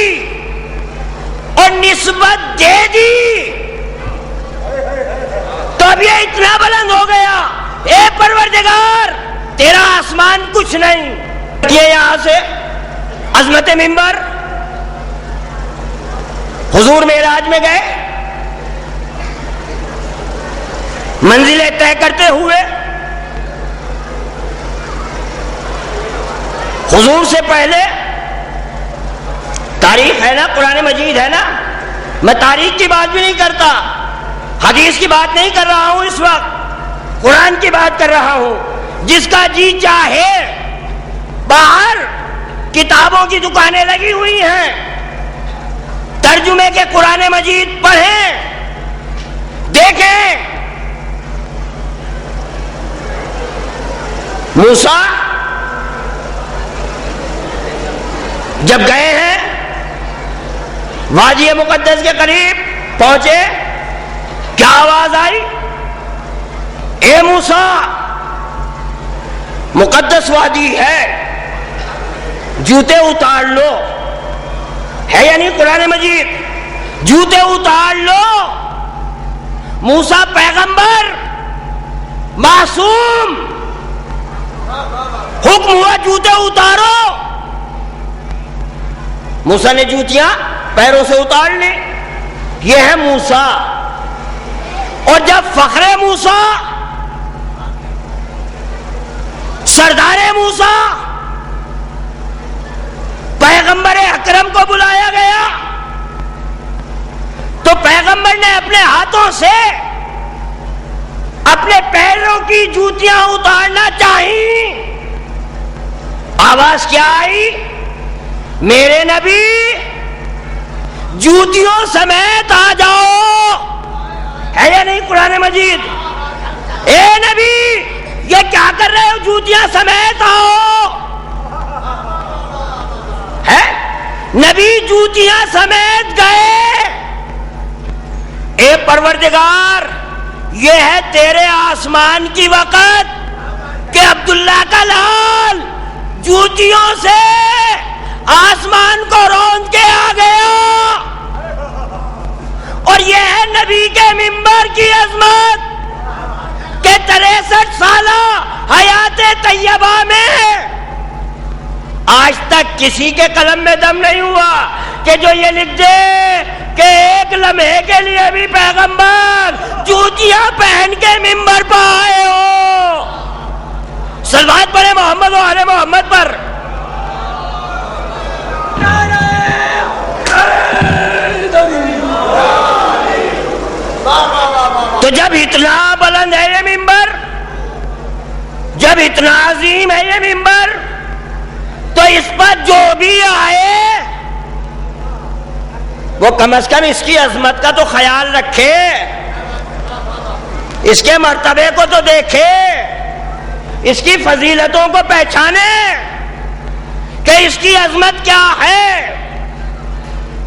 اور نسبت دے دی تو اب یہ اتنا بلند ہو گیا. اے پروردگار، تیرا آسمان کچھ نہیں. یہ یہاں سے عظمت ممبر. حضور معراج میں گئے، منزلیں طے کرتے ہوئے حضور سے پہلے تاریخ ہے نا، قرآن مجید ہے نا. میں تاریخ کی بات بھی نہیں کرتا، حدیث کی بات نہیں کر رہا ہوں، اس وقت قرآن کی بات کر رہا ہوں. جس کا جی چاہے باہر کتابوں کی دکانیں لگی ہوئی ہیں، ترجمے کے قرآن مجید پڑھیں، دیکھیں. موسیٰ جب گئے ہیں وادی مقدس کے قریب پہنچے، کیا آواز آئی؟ اے موسیٰ، مقدس وادی ہے، جوتے اتار لو. ہے یعنی قرآن مجید، جوتے اتار لو. موسیٰ پیغمبر معصوم، حکم ہوا جوتے اتارو. موسیٰ نے جوتیاں پیروں سے اتار لی. یہ ہے موسیٰ. اور جب فخر موسیٰ، سردار موسیٰ، پیغمبر اکرم کو بلایا گیا تو پیغمبر نے اپنے ہاتھوں سے اپنے پیروں کی جوتیاں اتارنا چاہی. آواز کیا آئی؟ میرے نبی، جوتیوں سمیت آ جاؤ. ہے یا نہیں قرآن مجید؟ اے نبی، یہ کیا کر رہے ہو؟ جوتیاں سمیت آؤ. ہے نبی جوتیاں سمیت گئے. اے پروردگار، یہ ہے تیرے آسمان کی وقت کہ عبداللہ کا لال جوتیوں سے آسمان کو روند کے آ گیا. اور یہ ہے نبی کے منبر کی عظمت کہ 63 سالہ حیات طیبہ میں آج تک کسی کے قلم میں دم نہیں ہوا کہ جو یہ لکھ دے کہ ایک لمحے کے لیے بھی پیغمبر جوتیاں کیا پہن کے منبر پر آئے ہو؟ صلوات پڑھے محمد و آل محمد پر. تو جب اتنا بلند ہے یہ منبر، جب اتنا عظیم ہے یہ منبر، تو اس پر جو بھی آئے وہ کم از کم اس کی عظمت کا تو خیال رکھے، اس کے مرتبے کو تو دیکھے، اس کی فضیلتوں کو پہچانے کہ اس کی عظمت کیا ہے.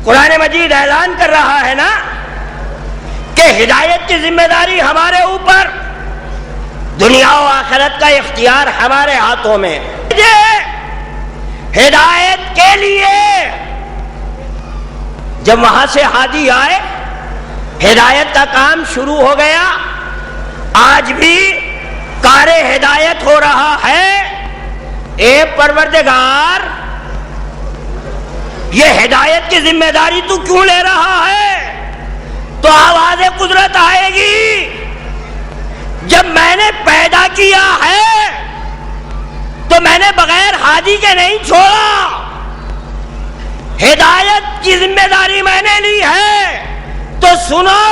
قرآن مجید اعلان کر رہا ہے نا کہ ہدایت کی ذمہ داری ہمارے اوپر، دنیا و آخرت کا اختیار ہمارے ہاتھوں میں. ہدایت کے لیے جب وہاں سے ہادی آئے، ہدایت کا کام شروع ہو گیا. آج بھی کار ہدایت ہو رہا ہے. اے پروردگار، یہ ہدایت کی ذمہ داری تو کیوں لے رہا ہے؟ تو آواز قدرت آئے گی، جب میں نے پیدا کیا ہے تو میں نے بغیر ہادی کے نہیں چھوڑا. ہدایت کی ذمہ داری میں نے لی ہے. تو سنو،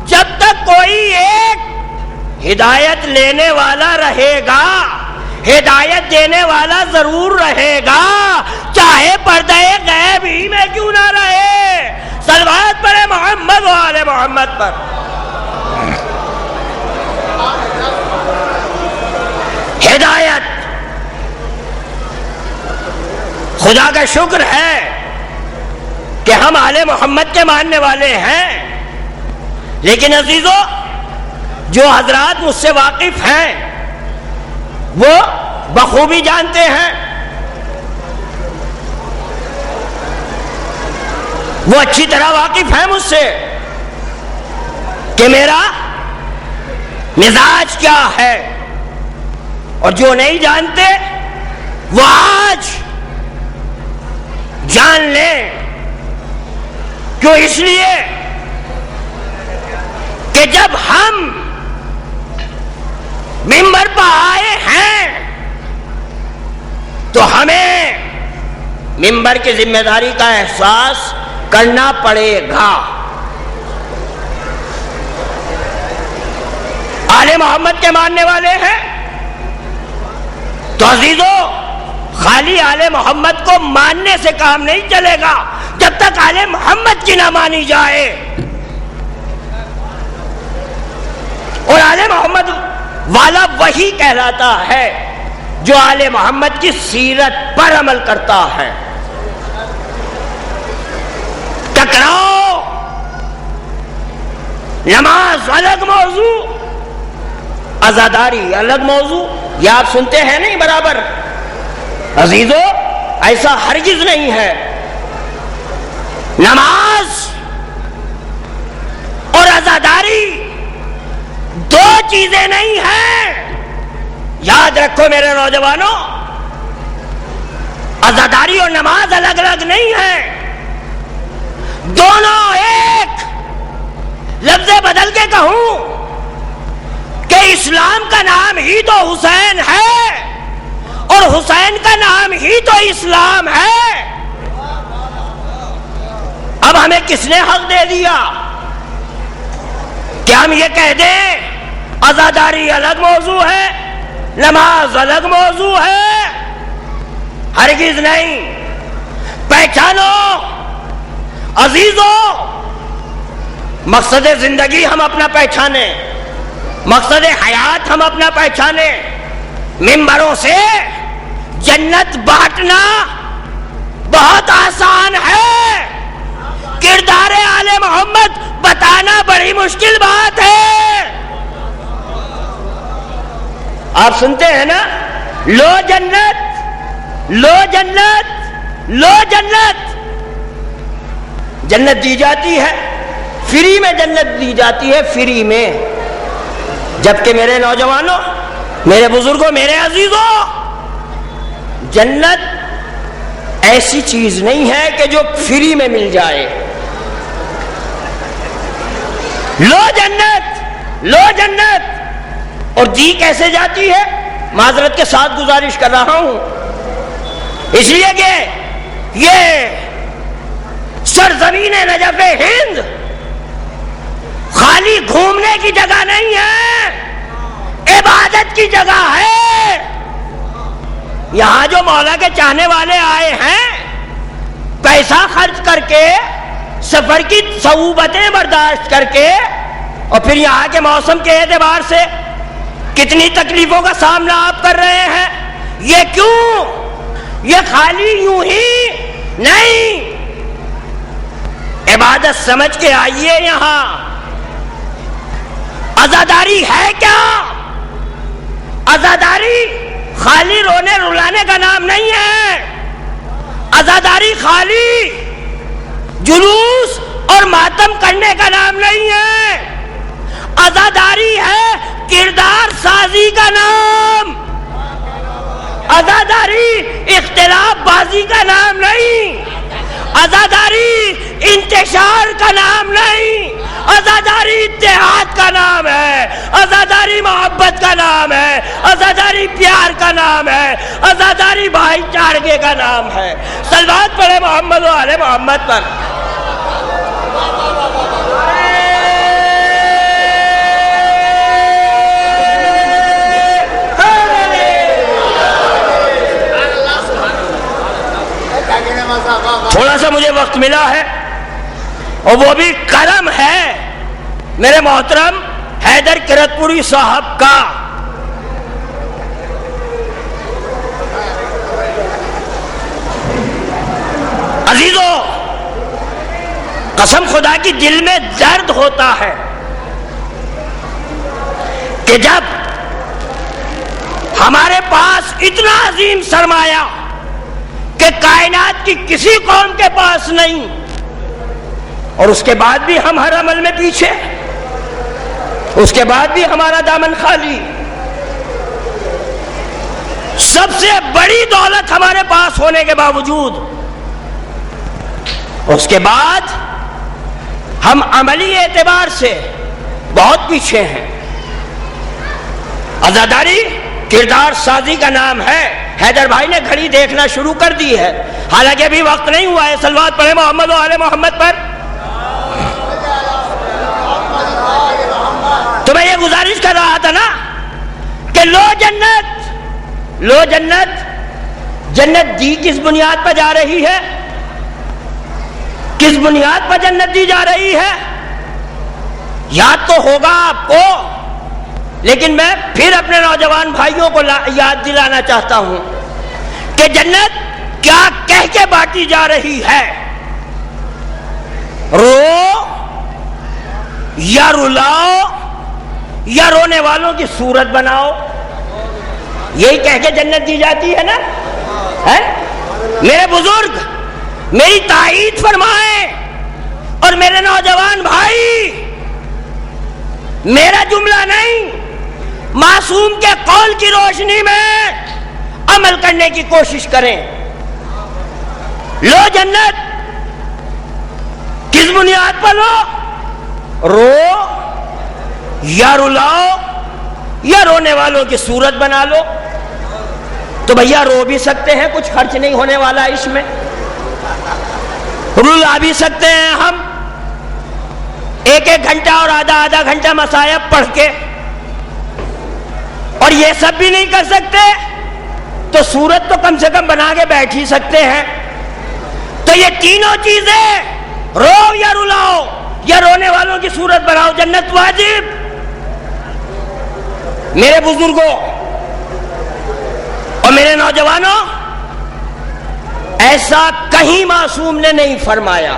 جب تک کوئی ایک ہدایت لینے والا رہے گا، ہدایت دینے والا ضرور رہے گا، چاہے پردہ غیب ہی میں کیوں نہ رہے. صلوات پڑھے محمد و آل محمد پر. ہدایت، خدا کا شکر ہے کہ ہم آل محمد کے ماننے والے ہیں. لیکن عزیزو، جو حضرات مجھ سے واقف ہیں وہ بخوبی جانتے ہیں، وہ اچھی طرح واقف ہیں مجھ سے کہ میرا مزاج کیا ہے. اور جو نہیں جانتے وہ آج جان لیں. کیوں؟ اس لیے کہ جب ہم منبر پر آئے ہیں تو ہمیں منبر کی ذمہ داری کا احساس کرنا پڑے گا. آل محمد کے ماننے والے ہیں تو عزیزو، خالی آل محمد کو ماننے سے کام نہیں چلے گا جب تک آل محمد کی نہ مانی جائے. اور آل محمد والا وہی کہلاتا ہے جو آل محمد کی سیرت پر عمل کرتا ہے. ٹکراؤ، نماز الگ موضوع، عزاداری الگ موضوع. یہ آپ سنتے ہیں نہیں برابر. عزیزو، ایسا ہرگز نہیں ہے. نماز اور عزاداری دو چیزیں نہیں ہیں. یاد رکھو میرے نوجوانوں، عزاداری اور نماز الگ الگ نہیں ہے، دونوں ایک. لفظ بدل کے کہوں کہ اسلام کا نام ہی تو حسین ہے اور حسین کا نام ہی تو اسلام ہے. اب ہمیں کس نے حق دے دیا کہ ہم یہ کہہ دیں عزاداری الگ موضوع ہے، نماز الگ موضوع ہے؟ ہرگز نہیں. پہچانو عزیزو، مقصد زندگی ہم اپنا پہچانے، مقصد حیات ہم اپنا پہچانے. ممبروں سے جنت بانٹنا بہت آسان ہے، کردار آل محمد بتانا بڑی مشکل بات ہے. آپ سنتے ہیں نا، لو جنت، لو جنت، لو جنت. جنت دی جاتی ہے، فری میں جنت دی جاتی ہے، فری میں. جبکہ میرے نوجوانوں، میرے بزرگوں، میرے عزیزوں، جنت ایسی چیز نہیں ہے کہ جو فری میں مل جائے. لو جنت، لو جنت، اور دی کیسے جاتی ہے؟ معذرت کے ساتھ گزارش کر رہا ہوں، اس لیے کہ یہ سرزمین نجف ہند خالی گھومنے کی جگہ نہیں ہے، عبادت کی جگہ ہے۔ یہاں جو مولا کے چاہنے والے آئے ہیں، پیسہ خرچ کر کے، سفر کی صعوبتیں برداشت کر کے، اور پھر یہاں کے موسم کے اعتبار سے کتنی تکلیفوں کا سامنا آپ کر رہے ہیں، یہ کیوں؟ یہ خالی یوں ہی نہیں، عبادت سمجھ کے آئیے یہاں۔ عزاداری ہے کیا؟ عزاداری خالی رونے رلانے کا نام نہیں ہے، عزاداری خالی جلوس اور ماتم کرنے کا نام نہیں ہے، عزاداری ہے کردار سازی کا نام، عزاداری اختلاف بازی کا نام نہیں، عزاداری انتشار کا نام نہیں، عزاداری اتحاد کا نام ہے، عزاداری محبت کا نام ہے، عزاداری پیار کا نام ہے، عزاداری بھائی چارگے کا نام ہے۔ صلوات پڑھے محمد و آل محمد پر۔ تھوڑا سا مجھے وقت ملا ہے، اور وہ بھی کرم ہے میرے محترم حیدر کرتپوری صاحب کا۔ عزیزو، قسم خدا کی دل میں درد ہوتا ہے کہ جب ہمارے پاس اتنا عظیم سرمایہ کہ کائنات کی کسی قوم کے پاس نہیں، اور اس کے بعد بھی ہم ہر عمل میں پیچھے، اس کے بعد بھی ہمارا دامن خالی۔ سب سے بڑی دولت ہمارے پاس ہونے کے باوجود اس کے بعد ہم عملی اعتبار سے بہت پیچھے ہیں۔ عزاداری کردار سازی کا نام ہے۔ حیدر بھائی نے گھڑی دیکھنا شروع کر دی ہے، حالانکہ ابھی وقت نہیں ہوا ہے۔ صلوات پڑھے محمد و آل محمد پر۔ تو میں یہ گزارش کر رہا تھا نا کہ لو جنت، لو جنت، جنت دی کس بنیاد پر جا رہی ہے؟ کس بنیاد پر جنت دی جا رہی ہے؟ یاد تو ہوگا آپ کو، لیکن میں پھر اپنے نوجوان بھائیوں کو یاد دلانا چاہتا ہوں کہ جنت کیا کہہ کے بانٹی جا رہی ہے؟ رو یا رلاؤ یا رونے والوں کی صورت بناؤ، یہی کہہ کے جنت دی جاتی ہے نا؟ میرے بزرگ میری تائید فرمائیں، اور میرے نوجوان بھائی میرا جملہ نہیں، معصوم کے قول کی روشنی میں عمل کرنے کی کوشش کریں۔ لو جنت کس بنیاد پر لو؟ رو یا رلاؤ یا رونے والوں کی صورت بنا لو۔ تو بھیا رو بھی سکتے ہیں، کچھ خرچ نہیں ہونے والا اس میں، رلا بھی سکتے ہیں ہم ایک ایک گھنٹہ اور آدھا آدھا گھنٹہ مصائب پڑھ کے، اور یہ سب بھی نہیں کر سکتے تو صورت تو کم سے کم بنا کے بیٹھ ہی سکتے ہیں۔ تو یہ تینوں چیزیں، رو یا رلاؤ یا رونے والوں کی صورت بناؤ، جنت واجب۔ میرے بزرگوں اور میرے نوجوانوں، ایسا کہیں معصوم نے نہیں فرمایا۔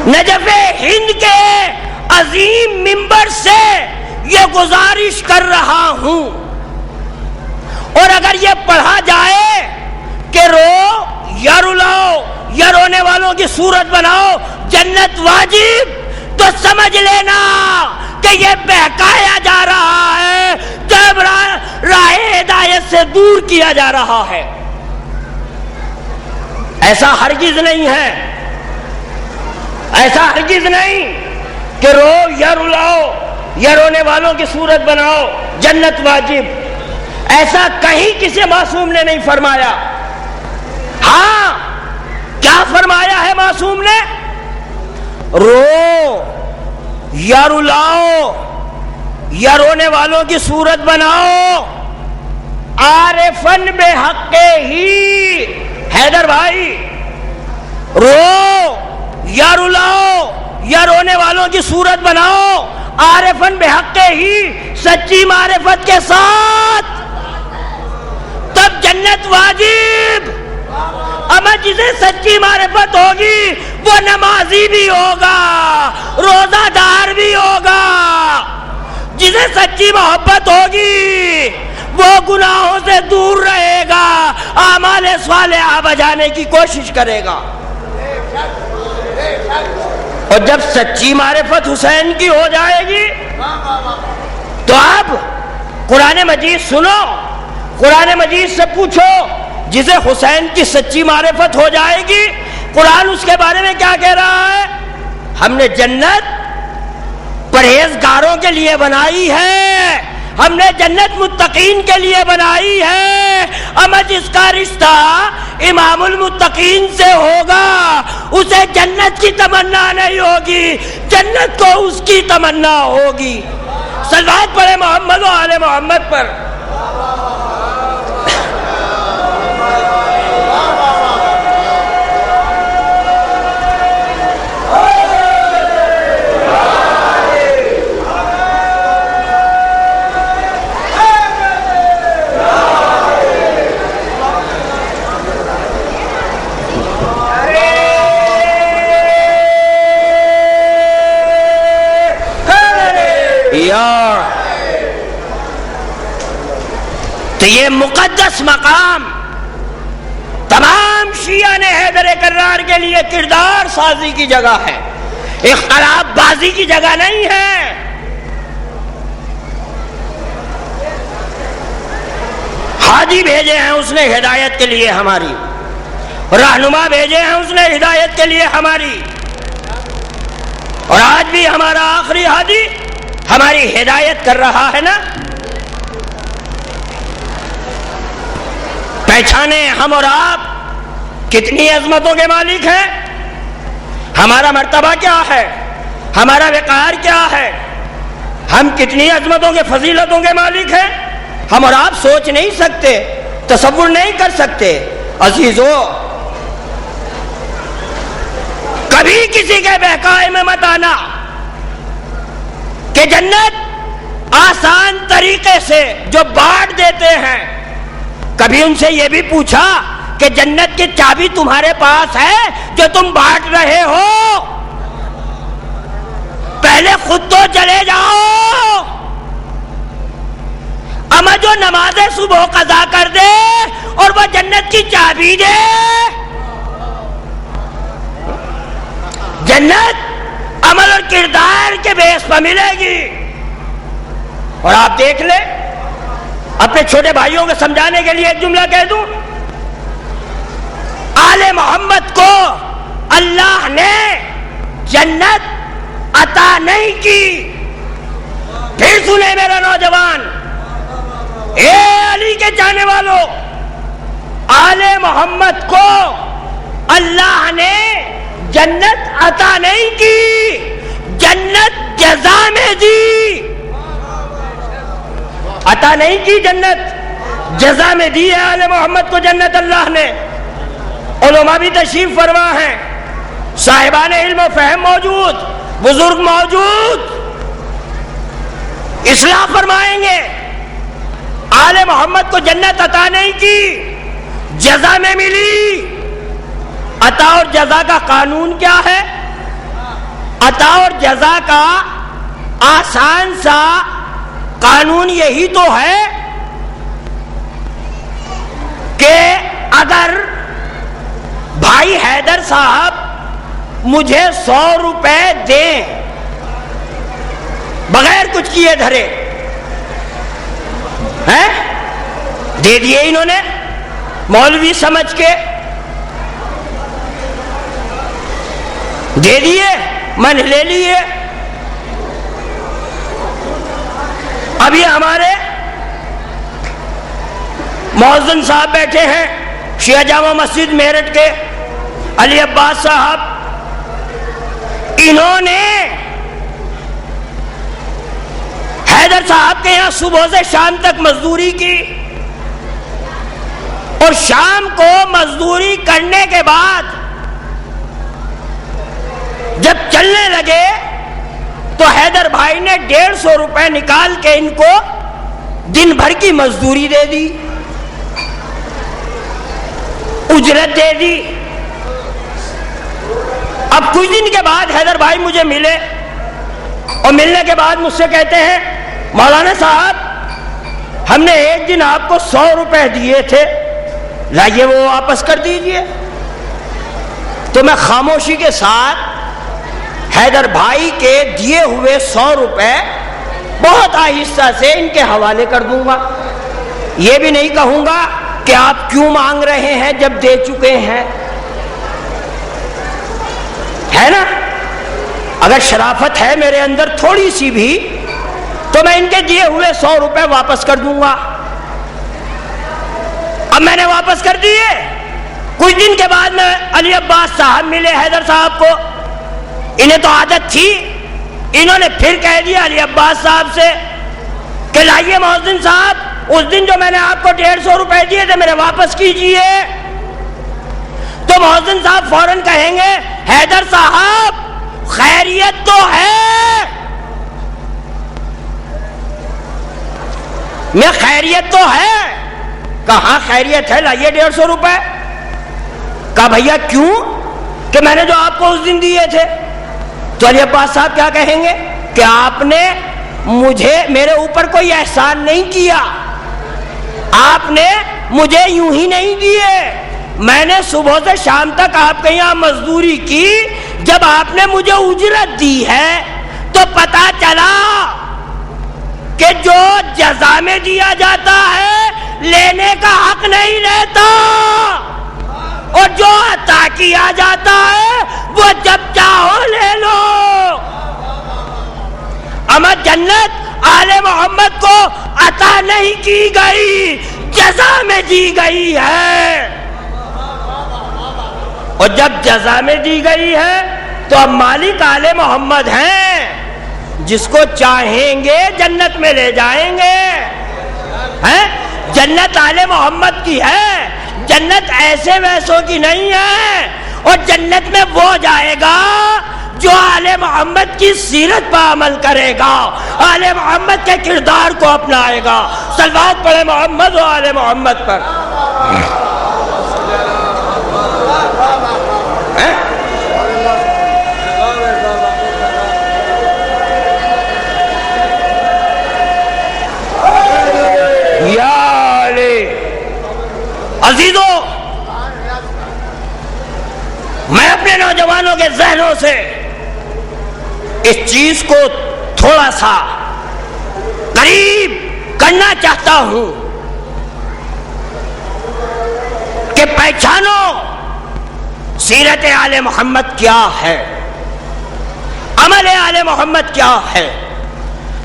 نجف ہند کے عظیم منبر سے یہ گزارش کر رہا ہوں، اور اگر یہ پڑھا جائے کہ رو یا رلاؤ یا رونے والوں کی صورت بناؤ جنت واجب، تو سمجھ لینا کہ یہ بہکایا جا رہا ہے، جب راہ ہدایت سے دور کیا جا رہا ہے۔ ایسا ہرگز نہیں ہے، ایسا ہرگز نہیں کہ رو یا رلاؤ یا رونے والوں کی صورت بناؤ، جنت واجب، ایسا کہیں کسی معصوم نے نہیں فرمایا۔ ہاں کیا فرمایا ہے معصوم نے؟ رو یا رلاؤ یا رونے والوں کی صورت بناؤ، عارفن بے حق ہی، حیدر بھائی، رو یا رلاؤ یا رونے والوں کی صورت بناؤ، عارفن بے حق ہی، سچی معرفت کے ساتھ، تب جنت واجب۔ اما جسے سچی معرفت ہوگی وہ نمازی بھی ہوگا، روزہ دار بھی ہوگا۔ جسے سچی محبت ہوگی وہ گناہوں سے دور رہے گا، اعمال صالحہ بجانے کی کوشش کرے گا۔ اور جب سچی معرفت حسین کی ہو جائے گی تو اب قرآن مجید سنو، قرآن مجید سے پوچھو، جسے حسین کی سچی معرفت ہو جائے گی قرآن اس کے بارے میں کیا کہہ رہا ہے؟ ہم نے جنت پرہیزگاروں کے لیے بنائی ہے، ہم نے جنت متقین کے لیے بنائی ہے۔ اما جس کا رشتہ امام المتقین سے ہوگا اسے جنت کی تمنا نہیں ہوگی، جنت کو اس کی تمنا ہوگی۔ صلوات پڑھے محمد و آل محمد پر۔ تو یہ مقدس مقام تمام شیعہ نے حیدر کرار کے لیے کردار سازی کی جگہ ہے، اختلاف بازی کی جگہ نہیں ہے۔ حاجی بھیجے ہیں اس نے ہدایت کے لیے ہماری، رہنما بھیجے ہیں اس نے ہدایت کے لیے ہماری، اور آج بھی ہمارا آخری حاجی ہماری ہدایت کر رہا ہے نا۔ پہچانے ہم اور آپ کتنی عظمتوں کے مالک ہیں، ہمارا مرتبہ کیا ہے، ہمارا وقار کیا ہے، ہم کتنی عظمتوں کے فضیلتوں کے مالک ہیں، ہم اور آپ سوچ نہیں سکتے، تصور نہیں کر سکتے۔ عزیزو، کبھی کسی کے بہکائے میں مت آنا کہ جنت آسان طریقے سے جو بانٹ دیتے ہیں۔ کبھی ان سے یہ بھی پوچھا کہ جنت کی چابی تمہارے پاس ہے جو تم بانٹ رہے ہو؟ پہلے خود تو چلے جاؤ۔ اما جو نماز صبح قضا کر دے اور وہ جنت کی چابی دے، جنت عمل اور کردار کے بیس پر ملے گی۔ اور آپ دیکھ لیں، اپنے چھوٹے بھائیوں کو سمجھانے کے لیے ایک جملہ کہہ دوں، آل محمد کو اللہ نے جنت عطا نہیں کی۔ پھر سنے میرا نوجوان، اے علی کے جانے والوں، آل محمد کو اللہ نے جنت عطا نہیں کی، جنت جزا میں دی۔ عطا نہیں کی جنت، جزا میں دی ہے آل محمد کو جنت اللہ نے۔ علماء بھی تشریف فرما ہیں، صاحبان علم و فہم موجود، بزرگ موجود، اصلاح فرمائیں گے۔ آل محمد کو جنت عطا نہیں کی، جزا میں ملی۔ عطا اور جزا کا قانون کیا ہے؟ عطا اور جزا کا آسان سا قانون یہی تو ہے کہ اگر بھائی حیدر صاحب مجھے 100 روپے دیں بغیر کچھ کیے دھرے، ہیں دے دیے انہوں نے مولوی سمجھ کے، دے دیے، من لے لیے، ابھی ہمارے مؤذن صاحب بیٹھے ہیں شیعہ جامع مسجد میرٹھ کے علی عباس صاحب، انہوں نے حیدر صاحب کے یہاں صبح سے شام تک مزدوری کی، اور شام کو مزدوری کرنے کے بعد جب چلنے لگے تو حیدر بھائی نے 150 روپے نکال کے ان کو دن بھر کی مزدوری دے دی، اجرت دے دی۔ اب کچھ دن کے بعد حیدر بھائی مجھے ملے، اور ملنے کے بعد مجھ سے کہتے ہیں مولانا صاحب ہم نے ایک دن آپ کو 100 روپے دیے تھے، لائیے وہ واپس کر دیجئے۔ تو میں خاموشی کے ساتھ حیدر بھائی کے دیے ہوئے 100 روپے بہت آہستہ سے ان کے حوالے کر دوں گا، یہ بھی نہیں کہوں گا کہ آپ کیوں مانگ رہے ہیں جب دے چکے ہیں، ہے نا؟ اگر شرافت ہے میرے اندر تھوڑی سی بھی تو میں ان کے دیے ہوئے 100 روپے واپس کر دوں گا۔ اب میں نے واپس کر دیے۔ کچھ دن کے بعد میں علی عباس صاحب ملے حیدر صاحب کو، انہیں تو عادت تھی، انہوں نے پھر کہہ دیا علی عباس صاحب سے کہ لائیے مؤذن صاحب اس دن جو میں نے آپ کو 150 روپے دیے تھے میرے واپس کیجئے۔ تو مؤذن صاحب فوراً کہیں گے حیدر صاحب خیریت تو ہے، میں خیریت تو ہے، کہاں خیریت ہے، لائیے 150 روپے۔ کہا بھیا کیوں؟ کہ میں نے جو آپ کو اس دن دیے تھے۔ تو علی عباس صاحب کیا کہیں گے کہ آپ نے مجھے میرے اوپر کوئی احسان نہیں کیا، آپ نے مجھے یوں ہی نہیں دیے، میں نے صبح سے شام تک آپ کے یہاں مزدوری کی، جب آپ نے مجھے اجرت دی ہے تو پتا چلا کہ جو جزا میں دیا جاتا ہے لینے کا حق نہیں رہتا، اور جو عطا کیا جاتا ہے وہ جب چاہو لے لو۔ اما جنت آل محمد کو عطا نہیں کی گئی، جزا میں دی گئی ہے، اور جب جزا میں دی گئی ہے تو اب مالک آل محمد ہیں، جس کو چاہیں گے جنت میں لے جائیں گے، ہیں؟ جنت آل محمد کی ہے، جنت ایسے ویسوں کی نہیں ہے، اور جنت میں وہ جائے گا جو آل محمد کی سیرت پر عمل کرے گا، آل محمد کے کردار کو اپنائے گا۔ صلوات پڑھے محمد و آل محمد پر۔ عزیزو، میں اپنے نوجوانوں کے ذہنوں سے اس چیز کو تھوڑا سا قریب کرنا چاہتا ہوں کہ پہچانو سیرت آل محمد کیا ہے، عمل آل محمد کیا ہے۔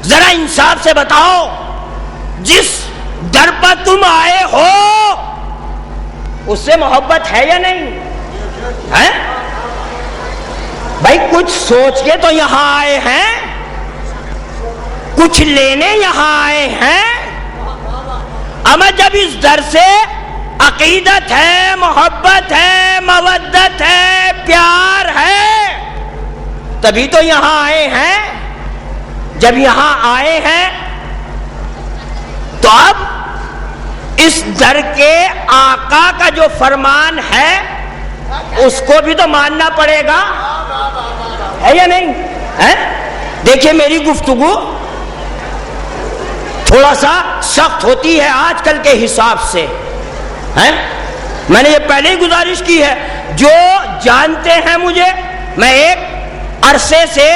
ذرا انصاف سے بتاؤ، جس در پر تم آئے ہو اس سے محبت ہے یا نہیں ہے؟ بھائی کچھ سوچ کے تو یہاں آئے ہیں، کچھ لینے یہاں آئے ہیں، اما جب اس در سے عقیدت ہے، محبت ہے، مودت ہے، پیار ہے، تبھی تو یہاں آئے ہیں۔ جب یہاں آئے ہیں تو اب اس در کے آقا کا جو فرمان ہے اس کو بھی تو ماننا پڑے گا، ہے یا نہیں ہے؟ دیکھیے میری گفتگو تھوڑا سا سخت ہوتی ہے آج کل کے حساب سے، ہے؟ میں نے یہ پہلے ہی گزارش کی ہے، جو جانتے ہیں مجھے، میں ایک عرصے سے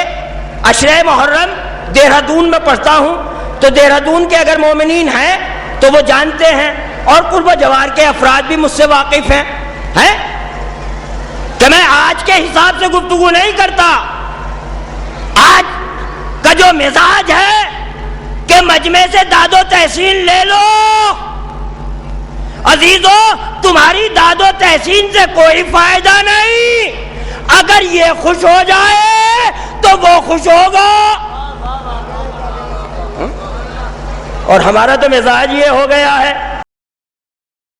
عشرہ محرم دہرادون میں پڑھتا ہوں، تو دہرادون کے اگر مومنین ہیں تو وہ جانتے ہیں، اور قرب و جوار کے افراد بھی مجھ سے واقف ہیں کہ میں آج کے حساب سے گفتگو نہیں کرتا۔ آج کا جو مزاج ہے کہ مجمع سے داد و تحسین لے لو. عزیزو تمہاری داد و تحسین سے کوئی فائدہ نہیں. اگر یہ خوش ہو جائے تو وہ خوش ہوگا. اور ہمارا تو مزاج یہ ہو گیا ہے